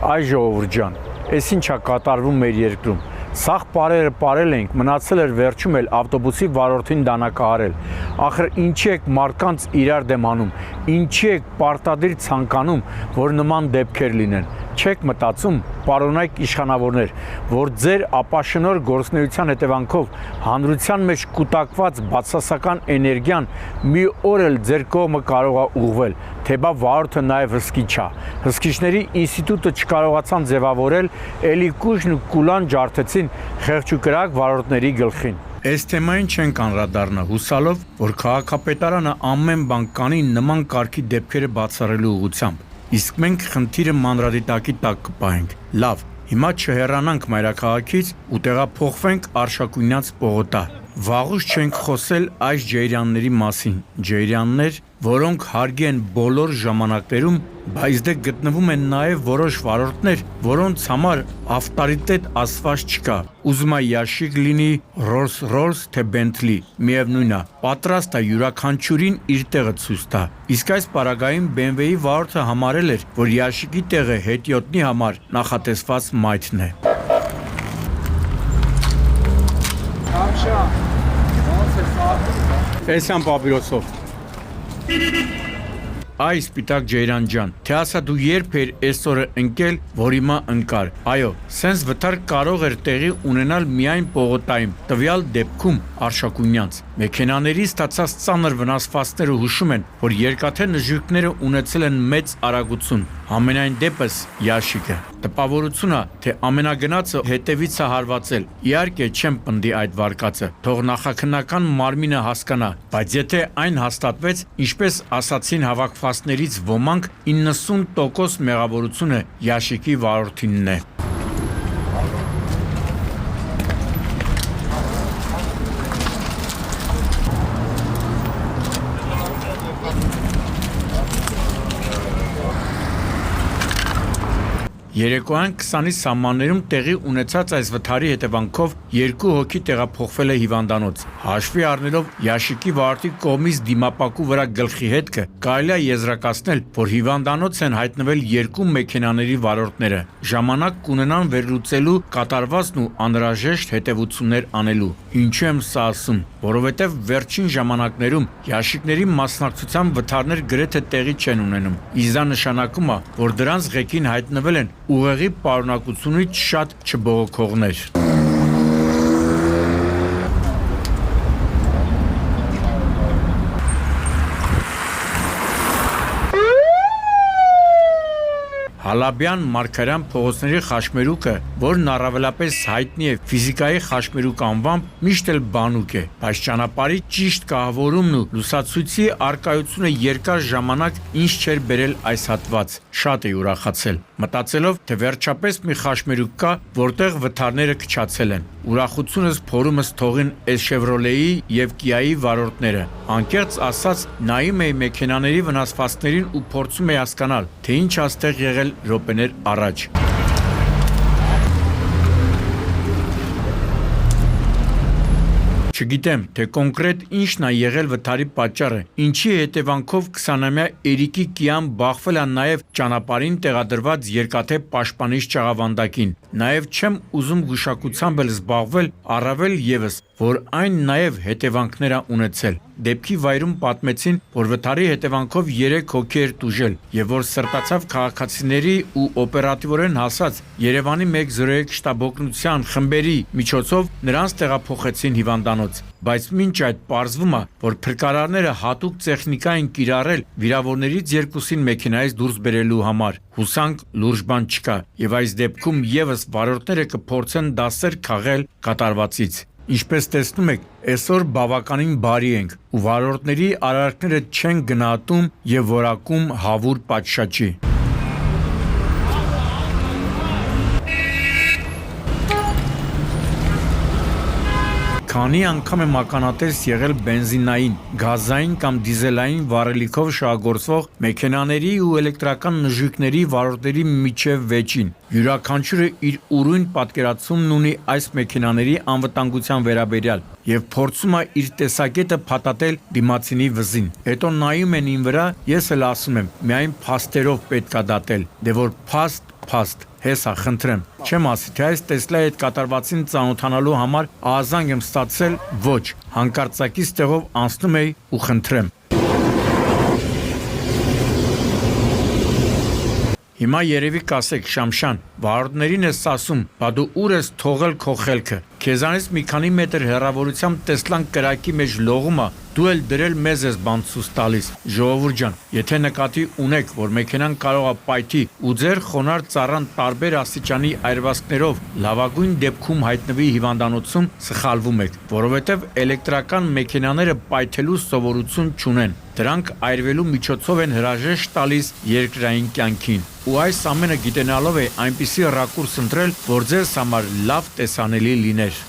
Այ ժողովուրդ ջան, էս ինչա կատարվում մեր երկրում։ Սաղ պարերը պարել ենք, մնացել էր վերջում էլ ավտոբուսի վարորդին դանակահարել։ Ախր ինչի եք մարդկանց իրար դեմ անում, ինչի եք պարտադիր ցանկանում, որ նման դեպքեր լինեն։ Չեք մտածում, պարոնայք իշխանավորներ, որ ձեր ապաշնոր գործունեության հետևանքով հանրության մեջ կուտակված բացասական էներգիան մի օր էլ ձեր կողմը կարող է ուղղվել, թե բա վարորդը նաև հսկիչ է։ Հսկիչների ինստիտուտը չկարողացան ձևավորել, էլի կուժն ու կուլան ջարդեցին խեղճուկրակ վարորդների գլխին։ Այս թեմային չենք անդրադառնա, հուսալով, որ քաղաքապետարանը ամեն բան կանի նման կարգի դեպքերը բացառելու ուղղությամբ։ Իսկ մենք խնդիրը մանրադիտակի տակ կպահենք։ Լավ, հիմա չհեռանանք մայրաքաղաքից ու տեղափոխվենք Արշակունյաց պողոտա։ Վաղուց չենք խոսել այս ջեյրանների մասին, ջեյրաններ, որոնք հարգի են բոլոր ժամանակներում, բայց դե գտնվում են նաև որոշ վարորդներ, որոնց համար ավտորիտետ ասված չկա։ Ուզում է Յաշիկ լինի, Rolls-Royce թե Bentley, միևնույն է, պատրաստ է յուրաքանչյուրին իր տեղը ցույց տա։ Իսկ այս պարագայում BMW-ի վարորդը համարել էր, որ Յաշիկի տեղը հետիոտնի համար նախատեսված մայթն է։ Էսյան պապիրոսով։ Այ սպիտակ ջեյրան ջան, թե ասա դու երբ էր այսօրը ընկել, որ հիմա ընկար։ Այո, սենց վթար կարող էր տեղի ունենալ միայն պողոտայում, տվյալ դեպքում Արշակունյանց։ Մեքենաների ստացած ծանր վնասվածքները հուշում են, որ երկաթե նժույգները ունեցել են մեծ արագություն։ Ամենայն դեպս Յաշիկը։ Տպավորություն է, թե ամենագնացը հետևից է հարվածել։ Իհարկե չեմ պնդի այդ վարկածը, թող նախաքննական մարմինը հասկանա, բայց եթե այն հաստատվեց, ինչպես ասացին հավաքվածներից ոմանք, 90% մեղավորությունը Յաշիկի վարորդինն է։ Երեկոյան 20-ի սահմաններում տեղի ունեցած այս վթարի հետևանքով 2 հոգի տեղափոխվել է հիվանդանոց։ Հաշվի առնելով Յաշիկի վարորդի կողմից դիմապակու վրա գլխի հետքը, կարելի է եզրակացնել, որ հիվանդանոց են հայտնվել 2 մեքենաների վարորդները։ Ժամանակ կունենան վերլուծելու կատարվածն ու անհրաժեշտ հետևություններ անելու։ Ինչու եմ սա ասում, որովհետև վերջին ժամանակներում Յաշիկների մասնակցությամբ վթարներ գրեթե տեղի չեն ունենում։ Իսկ դա նշանակում է, որ դրանց ղեկին հայտնվել են ուղեղի պարունակությունից շատ չբողոքողներ։ Հալաբյան Մարգարյան փողոցների խաչմերուկը, որն առավելապես հայտնի է ֆիզիկայի խաչմերուկ անվամբ, միշտ էլ բանուկ է, բայց ճանապարհի ճիշտ կահավորումն ու լուսացույցի առկայությունը երկար ժամանակ ինչ չէր բերել այս հատված, շատ է ուրախացել, մտածելով, թե վերջապես մի խաչմերուկ կա, որտեղ վթարները քչացել են։ Ուրախությունս փորումս թողին այս Chevrolet-ի եւ Kia-ի վարորդները։ Անկեղծ ասած, նայում էի մեքենաների վնասվածքներին ու փորձում էի հասկանալ, թե ինչ աստեղ եղել րոպեներ առաջ։ Չգիտեմ, թե կոնկրետ ինչն է եղել վթարի պատճառը, ինչի հետևանքով 20-ամյա Էրիկի Կիան բախվել է նաև ճանապարհին տեղադրված երկաթե պաշտպանիչ ճաղավանդակին։ Նաև չեմ ուզում գուշակությամբ էլ զբաղվել, առավել ևս, որ այն նաև հետևանքներ է ունեցել։ Դեպքի վայրում պատմեցին, որ վթարի հետևանքով 3 հոգի էր տուժել, եւ որ սրտացավ քաղաքացիների ու օպերատիվորեն հասած Երևանի 103 շտաբօգնության խմբերի միջոցով նրանց տեղափոխեցին հիվանդանոց։ Բայց մինչ այդ պարզվում է, որ փրկարարները հատուկ տեխնիկա են կիրառել վիրավորներից 2-ին մեքենայից դուրս բերելու համար։ Հուսանք լուրջ բան չկա, եւ այս դեպքում եւս վարորդները կփորձեն դասեր քաղել կատարվածից։ Ինչպես տեսնում եք, այսօր բավականին բարի ենք ու վարորդների արարքները չեն գնահատում եւ որակում հավուր պատշաճի։ Քանի անգամ եմ ականատես եղել բենզինային, գազային կամ դիզելային վառելիքով շահագործվող մեքենաների ու էլեկտրական նժույգների վարորդների միջև վեճին։ Յուրաքանչյուրը իր ուրույն պատկերացումն ունի այս մեքենաների անվտանգության վերաբերյալ եւ փորձում է իր տեսակետը փաթաթել դիմացինի վզին։ Հետո նայում են ին վրա, ես էլ ասում եմ, միայն փաստերով պետք է դատել, դե որ փաստ, Հեսա, խնդրեմ։ Չեմ ասի, թե այս Տեսլայի հետ կատարվածին ծանոթանալու համար ահազանգ եմ ստացել, ոչ, հանկարծակի ստեղով անցնում էի ու խնդրեմ։ Հիմա երևի կասեք, Շամշան, վարորդներին ես ասում, բա դու ուր ես թողել քո խելքը։ Քեզանից մի քանի մետր հեռավորությամբ Տեսլան կրակի մեջ լողում է, դու էլ դրել մեզ ես բան ցույց տալիս։ Ժողովուրդ ջան, եթե նկատի ունեք, որ մեքենան կարող է պայթի ու ձեր խոնարհ ծառան տարբեր աստիճանի այրվածքներով լավագույն դեպքում հայտնվի հիվանդանոցում, սխալվում եք, որովհետև էլեկտրական մեքենաները պայթելու սովորություն չունեն։ Դրանք այրվելու միջոցով են հրաժեշտ տալիս երկրային կյանքին։ Ու այս ամենը գիտենալով է այնպիսի ռակուրս ընտրել, որ ձեզ համար լավ տեսանելի լիներ։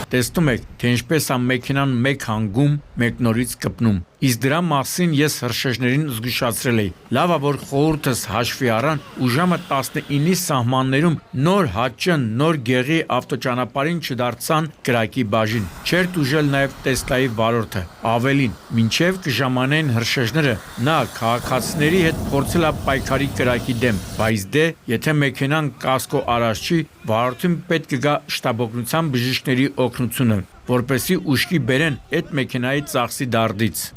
Տեսնում եք, թե ինչպես է մեքենան մեկ հանգում, մեկ նորից կպնում։ Իսկ դրա մասին ես հրշեջներին զգուշացրել էի։ Լավ է, որ խորհուրդս հաշվի առան ու ժամը 19-ի սահմաններում նոր հաճն, նոր գեղի ավտոճանապարհին չդարձան կրակի բաժին։ Չէր տուժել նաև Տեսլայի վարորդը։ Ավելին, մինչև կժամանեն հրշեջները, նա քաղաքացիների հետ փորձել է պայքարի կրակի դեմ, բայց դե, եթե մեքենան կասկո արած չի, վարորդին պետք է գա շտաբօգնության բժիշկների օգնությունը, որպեսզի ուշքի բերեն այդ մեքենայի ծախսի դարդից։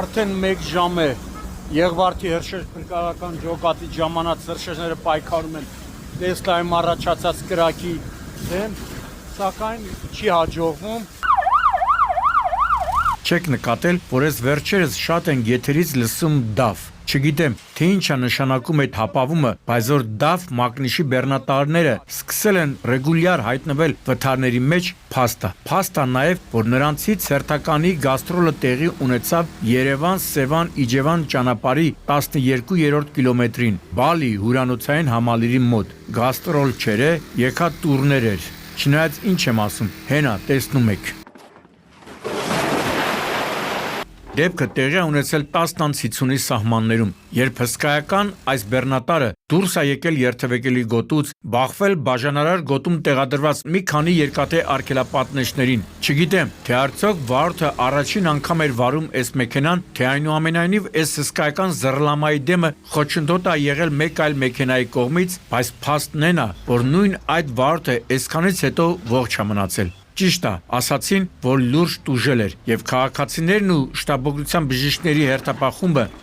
Արդեն 1 ժամ է Եղվարդի հրշեջ փրկարարական ջոկատի ժամանակ հրշեջները պայքարում են Տեսլայում առաջացած կրակի դեմ, սակայն չի հաջողվում։ Չեք նկատել, որ այս վերջերս շատ են եթերից լսում DAF։ Չգիտեմ, թե ինչ է նշանակում այդ հապավումը, բայց որ DAF մագնիշի բեռնատարները սկսել են ռեգուլյար հայտնվել վթարների մեջ, փաստ է նաև, որ նրանցից հերթականի գաստրոլը տեղի ունեցավ Երևան-Սևան-Իջևան ճանապարհի 12-րդ կիլոմետրին, Բալի հյուրանոցային համալիրի մոտ։ Գաստրոլ չէր, եկա տուրներ էր։ Չնայած ինչ եմ ասում, հենա, տեսնում եք։ Դեպքը տեղի է ունեցել 10-50-ի սահմաններում, երբ հսկայական այս բեռնատարը դուրս է եկել երթևեկելի գոտուց, բախվել բաժանարար գոտում տեղադրված մի քանի երկաթե արգելապատնեշներին։ Չգիտեմ, թե արդյոք վարորդը առաջին անգամ էր վարում այս մեքենան, թե այնուամենայնիվ այս հսկայական զռլամայի դեմը խոչընդոտ է եղել մեկ այլ մեքենայի կողմից, բայց փաստն է, որ նույն այդ վարորդը այսքանից հետո ողջ է մնացել։ Ճիշտ է, ասացին, որ լուրջ տուժել էր, եւ քաղաքացիներն ու շտաբօգնության բժիշկների հերթապահ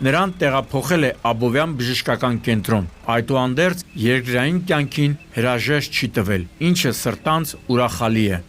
նրան տեղափոխել է Աբովյան բժշկական կենտրոն։ Այդուհանդերձ երկրային կյանքին հրաժեշտ չի տվել, ինչը սրտանց ուրախալի է։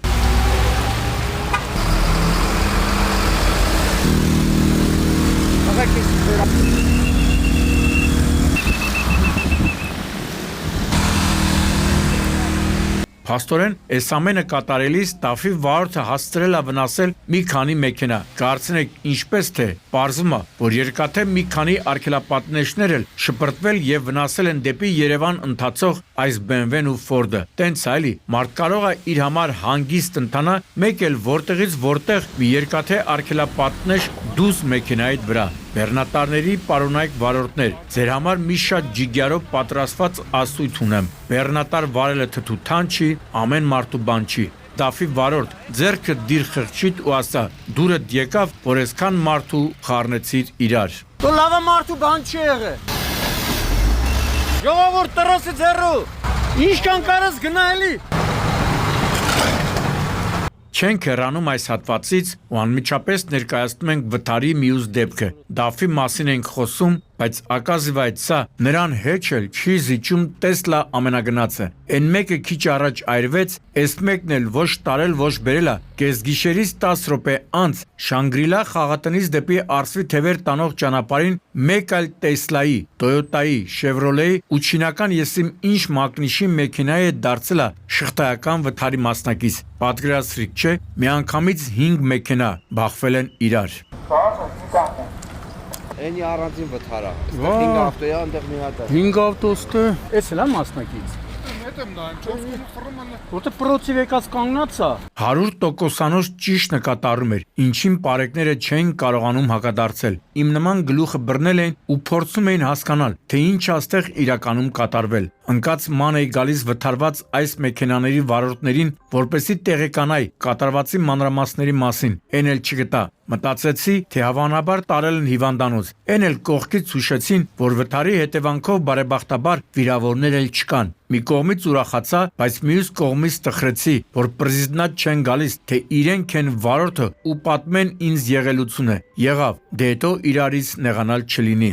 Փաստորեն, այս ամենը կատարելիս DAF-ի վարորդը հասցրել է վնասել մի քանի մեքենա։ Կարծնեք, ինչպես թե, պարզվում է, որ երկաթե մի քանի արգելապատնեշներ էլ շպրտվել եւ վնասել են դեպի Երևան ընթացող այս BMW-ն ու Ford-ը։ Տենց այլի, մարդ կարող է իր համար հանգիստ ընթանա, մեկ էլ որտեղից որտեղ մի երկաթե արգելապատնեշ դուս մեքենայիդ վրա։ Բեռնատարների պարոնայք վարորդներ, ձեր համար մի շատ ջիգյարով պատրաստված ասույթ ունեմ։ Բեռնատար վարելը թթութան չի, ամեն մարդու բան չի։ DAF-ի վարորդ, ձեռքը դիր խղճիդ ու ասա, դուրդ եկավ, որ այսքան մարդու խառնեցիր իրար։ Դու լավը մարդու բան չի եղել։ Ժողովուրդ տրոսի ձեռու, ինչքան կարս գնա էլի։ Չենք հեռանում այս հատվածից ու անմիջապես ներկայացնում ենք վթարի մյուս դեպքը։ DAF-ի մասին ենք խոսում, բայց ակազիվայց սա նրան հեչ էլ չի զիջում Տեսլա ամենագնացը։ Այն մեկը քիչ առաջ այրվեց, այս մեկն էլ ոչ տարել, ոչ բերելա։ Կեսգիշերից 10 րոպե անց Շանգրիլա խաղատնից դեպի Արսվի թևեր տանող ճանապարհին մեկ այլ Տեսլայի, Տոյոտայի, Շևրոլեի ու չինական եսիմ ինչ մագնիշի մեքենայի հետ դարձել է շղթայական վթարի մասնակից։ Պատկերացրիք, չէ, միանգամից 5 մեքենա բախվել են իրար։ Էնի առանձին վթարա։ Այստեղ 5 ավտո է, այնտեղ մի հատ է։ 5 ավտոստը, էս էլ է մասնակից։ եմ նայում, 4 կողմը ֆռում են։ Որտե պրոցի եկած կանգնած է։ 100%-անոց ճիշտ նկատառում էր, ինչին պարեկները չէին կարողանում հակադարձել։ Իմ նման գլուխը բռնել էին ու փորձում էին հասկանալ, թե ինչ աստեղ իրականում կատարվել։ Ընկած ման էի գալիս վթարված այս մեքենաների վարորդներին, որպեսզի տեղեկանայի կատարվածի մանրամասների մասին, էն էլ չգտա։ Մտածեցի, թե հավանաբար տարել են հիվանդանոց։ Էն էլ կողքից հուշեցին, որ վթարի հետևանքով բարեբախտաբար վիրավորներ էլ չկան։ Մի կողմից ուրախացա, բայց մյուս կողմից տխրեցի, որ պրեզիդենտ չեն գալիս, թե իրենք են վարորդը ու պատմեն ինձ եղելությունը։ Եղավ, դե հետո իրարից նեղանալ չլինի։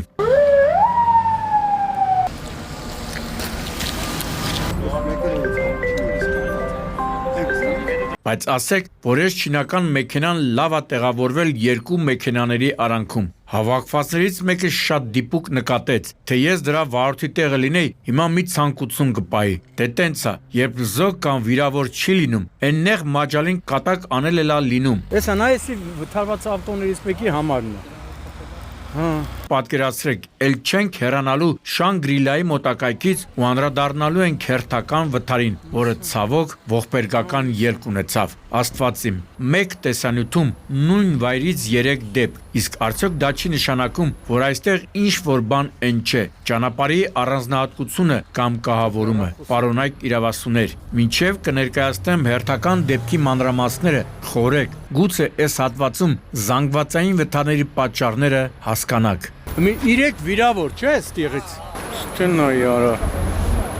Բայց ասեք, որ ես չինական մեքենան լավ է տեղավորվել երկու մեքենաների արանքում։ Հավաքվածներից մեկը շատ դիպուկ նկատեց, թե ես դրա վարորդի տեղը լինեի, հիմա մի ցանկություն կպայի։ Դե տենց է, երբ զոհ կամ վիրավոր չի լինում, այն նեղ մաջալին կատակ անել էլա լինում։ Էսա նա էսի վթարված ավտոներից մեկի համարն է։ Պատկերացրեք, էլ չենք հեռանալու Շանգրիլայի մոտակայքից ու անդրադառնալու ենք հերթական վթարին, որը ցավոք ողբերգական ելք ունեցավ։ Աստված իմ, մեկ տեսանյութում նույն վայրից 3 դեպք, իսկ արդյոք դա չի նշանակում, որ այստեղ ինչ որ բան են չէ։ Ճանապարհի առանձնահատկությունը կամ կահավորումը, պարոնայք իրավասուներ, մինչև կներկայացնեմ հերթական դեպքի մանրամասները, խորեք, գուցե այս հատվածում զանգվածային վթարների պատճառները հասկանաք։ Մի 3 վիրավոր չէ ստեղից։ Ստենա яра։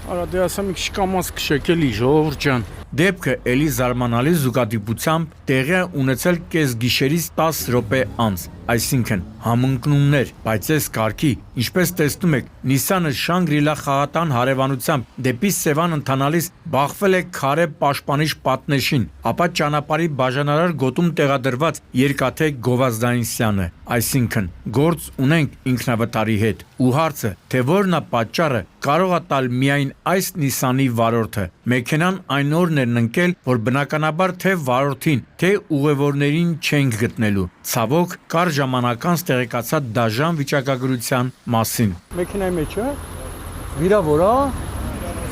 Արա դե ասեմ մի քիչ կամաց քշեք էլի ժողովուրդ ջան։ Դեպքը էլի զարմանալի զուգադիպությամբ տեղի է ունեցել կես գիշերից 10 րոպե անց, այսինքն համընկնումներ, բայց այս կարգի, ինչպես տեսնում եք, Նիսանը Շանգրիլա խաղատան հարևանությամբ դեպի Սևան ընթանալիս բախվել է քարե պաշտպանիչ պատնեշին, ապա ճանապարհի բաժանարար գոտում տեղադրված երկաթե գովազդային սյանը, այսինքն գործ ունենք ինքնավթարի հետ, ու հարցը, թե որն է պատճառը, կարող է տալ միայն այս Նիսանի վարորդը։ Մեքենան այն օրն էր ընկել, որ բնականաբար թե վարորդին, թե ուղևորներին չենք գտնելու։ Ցավոք, կար ժամանակ անց տեղեկացա դաժան վիճակագրության մասին։ Մեքենայի մեջ է։ Վիրավոր է։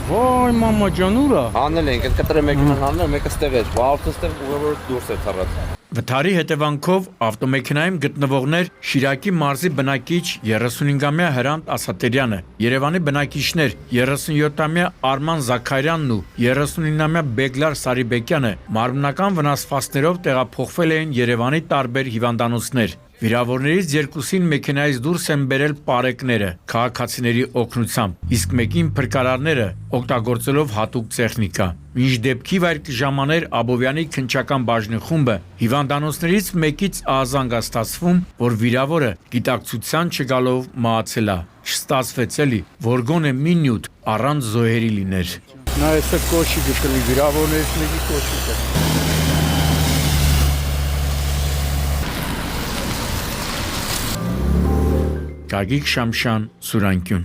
Ոայ մամա ջան ուրա։ Անել ենք, այդ կտրե մեքենան անել, մեկը ստեղ էր, վաղորդը ստեղ ուղևորը դուրս է թռած։ Վթարի հետևանքով ավտոմեքենայում գտնվողներ Շիրակի մարզի բնակիչ 35-ամյա Հրանտ Ասատերյանը, Երևանի բնակիչներ 37-ամյա Արման Զաքարյանն ու 39-ամյա Բեգլար Սարիբեկյանը մարմնական վնասվածքներով տեղափոխվել էին Երևանի տարբեր հիվանդանոցներ։ Վիրավորներից երկուսին մեքենայից դուրս են բերել պարեկները քաղաքացիների օգնությամբ, իսկ մեկին փրկարարները օգտագործելով հատուկ տեխնիկա։ Մինչ դեպքի վայր կժամաներ Աբովյանի քննչական բաժնի խումբը, հիվանդանոցներից մեկից ահազանգաստացվում, որ վիրավորը գիտակցության չգալով մահացել է։ Չստացվեց էլի, որ գոնե մի նյութ առանց զոհերի լիներ։ Նա էսը կոշի գտնի վիրավորներից մեկի կոշիկը։ Գագիկ Շամշան, Սուրանկյուն։